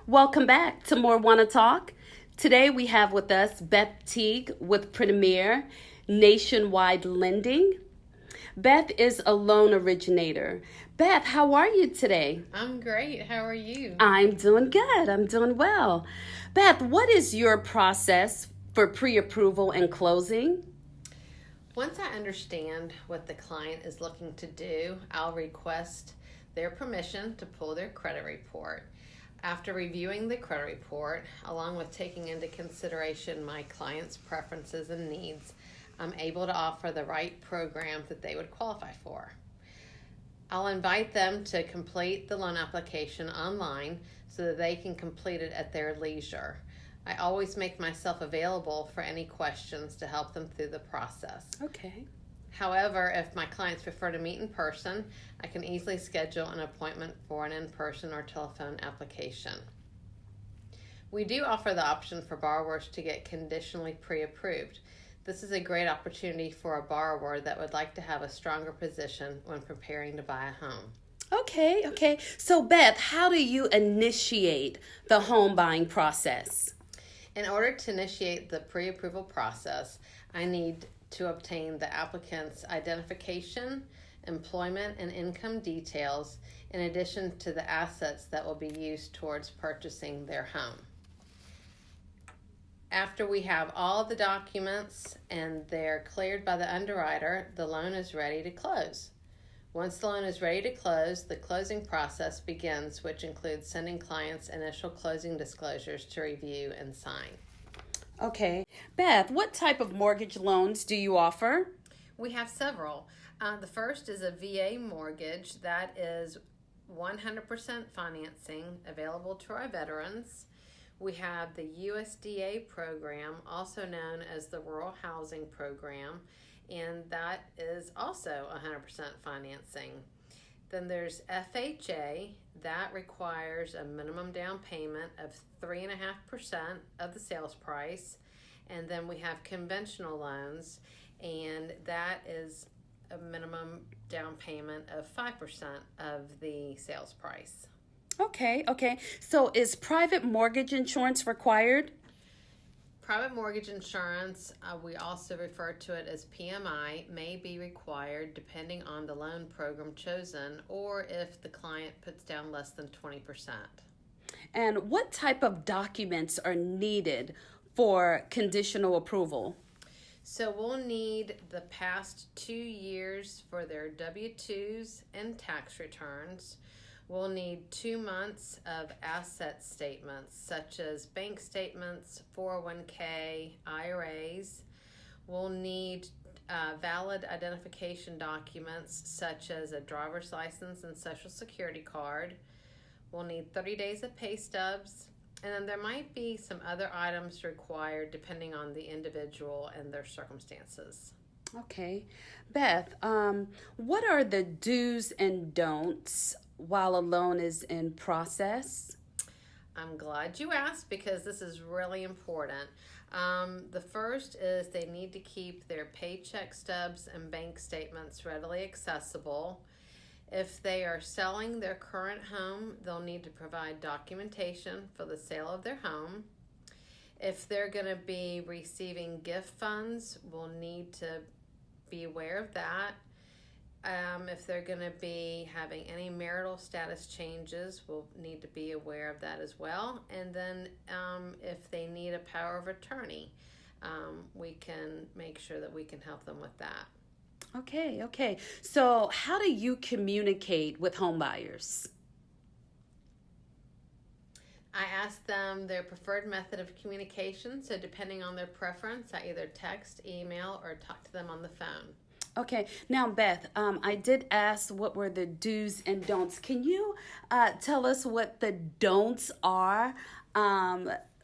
Welcome back to more Wanatalk. Today we have with us Beth Teague with Premier Nationwide Lending. Beth is a loan originator. Beth, how are you today? I'm great. How are you? I'm doing good. I'm doing well. Beth, what is your process for pre-approval and closing? Once I understand what the client is looking to do, I'll request their permission to pull their credit report. After reviewing the credit report, along with taking into consideration my client's preferences and needs, I'm able to offer the right program that they would qualify for. I'll invite them to complete the loan application online so that they can complete it at their leisure. I always make myself available for any questions to help them through the process. Okay. However, if my clients prefer to meet in person, I can easily schedule an appointment for an in-person or telephone application. We do offer the option for borrowers to get conditionally pre-approved. This is a great opportunity for a borrower that would like to have a stronger position when preparing to buy a home. Okay. So, Beth, how do you initiate the home buying process? In order to initiate the pre-approval process, I need to obtain the applicant's identification, employment, and income details, in addition to the assets that will be used towards purchasing their home. After we have all the documents and they're cleared by the underwriter, the loan is ready to close. Once the loan is ready to close, the closing process begins, which includes sending clients initial closing disclosures to review and sign. Okay. Beth, what type of mortgage loans do you offer? We have several. The first is a VA mortgage that is 100% financing available to our veterans. We have the USDA program, also known as the Rural Housing Program, and that is also 100% financing. Then there's FHA, that requires a minimum down payment of 3.5% of the sales price. And then we have conventional loans, and that is a minimum down payment of 5% of the sales price. Okay. So is private mortgage insurance required? Private mortgage insurance, we also refer to it as PMI, may be required depending on the loan program chosen or if the client puts down less than 20%. And what type of documents are needed for conditional approval? So we'll need the past 2 years for their W-2s and tax returns. We'll need 2 months of asset statements, such as bank statements, 401k, IRAs. We'll need valid identification documents, such as a driver's license and social security card. We'll need 30 days of pay stubs. And then there might be some other items required depending on the individual and their circumstances. Okay. Beth, what are the do's and don'ts while a loan is in process? I'm glad you asked because this is really important. The first is they need to keep their paycheck stubs and bank statements readily accessible. If they are selling their current home, they'll need to provide documentation for the sale of their home. If they're going to be receiving gift funds, we'll need to be aware of that. If they're going to be having any marital status changes, we'll need to be aware of that as well. And then if they need a power of attorney, we can make sure that we can help them with that. Okay. So how do you communicate with home buyers? I ask them their preferred method of communication. So depending on their preference, I either text, email, or talk to them on the phone. Okay. Now, Beth, I did ask what were the do's and don'ts. Can you tell us what the don'ts are,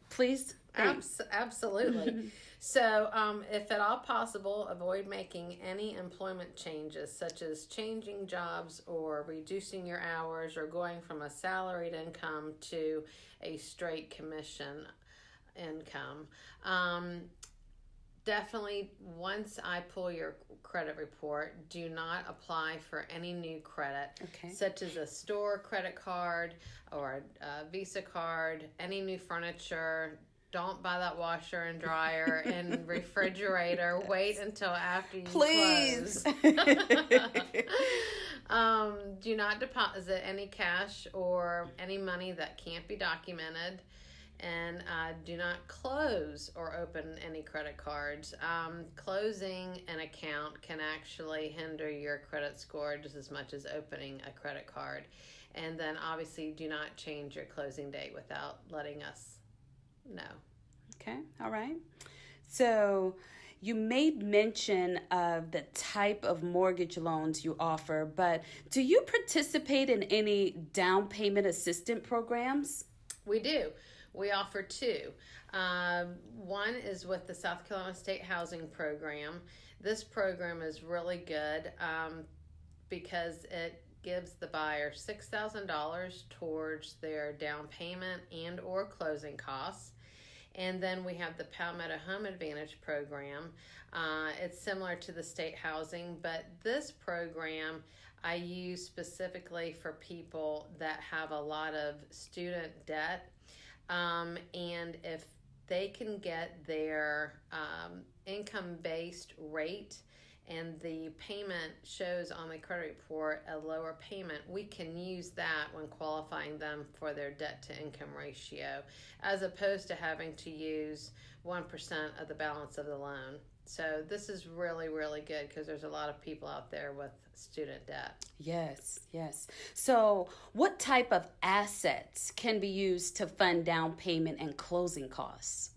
please? Absolutely. So if at all possible, avoid making any employment changes, such as changing jobs or reducing your hours or going from a salaried income to a straight commission income. Definitely, once I pull your credit report, do not apply for any new credit, such as a store credit card or a Visa card, any new furniture. Don't buy that washer and dryer and refrigerator. Wait until after you Please. close. Do not deposit any cash or any money that can't be documented. And do not close or open any credit cards. Closing an account can actually hinder your credit score just as much as opening a credit card. And then obviously do not change your closing date without letting us know. Okay, all right. So you made mention of the type of mortgage loans you offer, but do you participate in any down payment assistance programs? We do. We offer two. One is with the South Carolina State Housing Program. This program is really good because it gives the buyer $6,000 towards their down payment and or closing costs. And then we have the Palmetto Home Advantage program. It's similar to the state housing, but this program I use specifically for people that have a lot of student debt. And if they can get their income-based rate and the payment shows on the credit report a lower payment, we can use that when qualifying them for their debt-to-income ratio, as opposed to having to use 1% of the balance of the loan. So this is really, really good because there's a lot of people out there with student debt. Yes, yes. So what type of assets can be used to fund down payment and closing costs?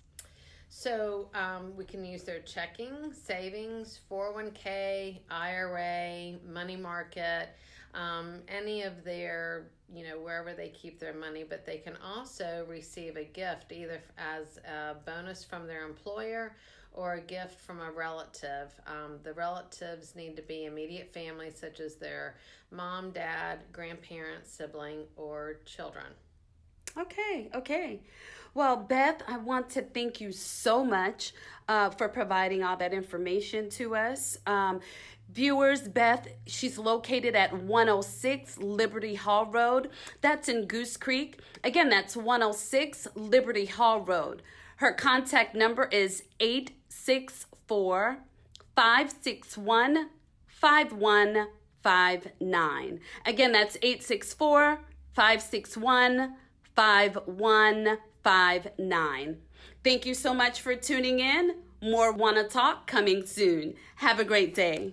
So we can use their checking, savings, 401k, IRA, money market, any of their, wherever they keep their money, but they can also receive a gift either as a bonus from their employer or a gift from a relative. The relatives need to be immediate family, such as their mom, dad, grandparents, sibling, or children. Okay. Well, Beth, I want to thank you so much for providing all that information to us. Viewers, Beth, she's located at 106 Liberty Hall Road. That's in Goose Creek. Again, that's 106 Liberty Hall Road. Her contact number is 864-561-5159. Again, that's 864-561-5159. Thank you so much for tuning in. More Wanatalk coming soon. Have a great day.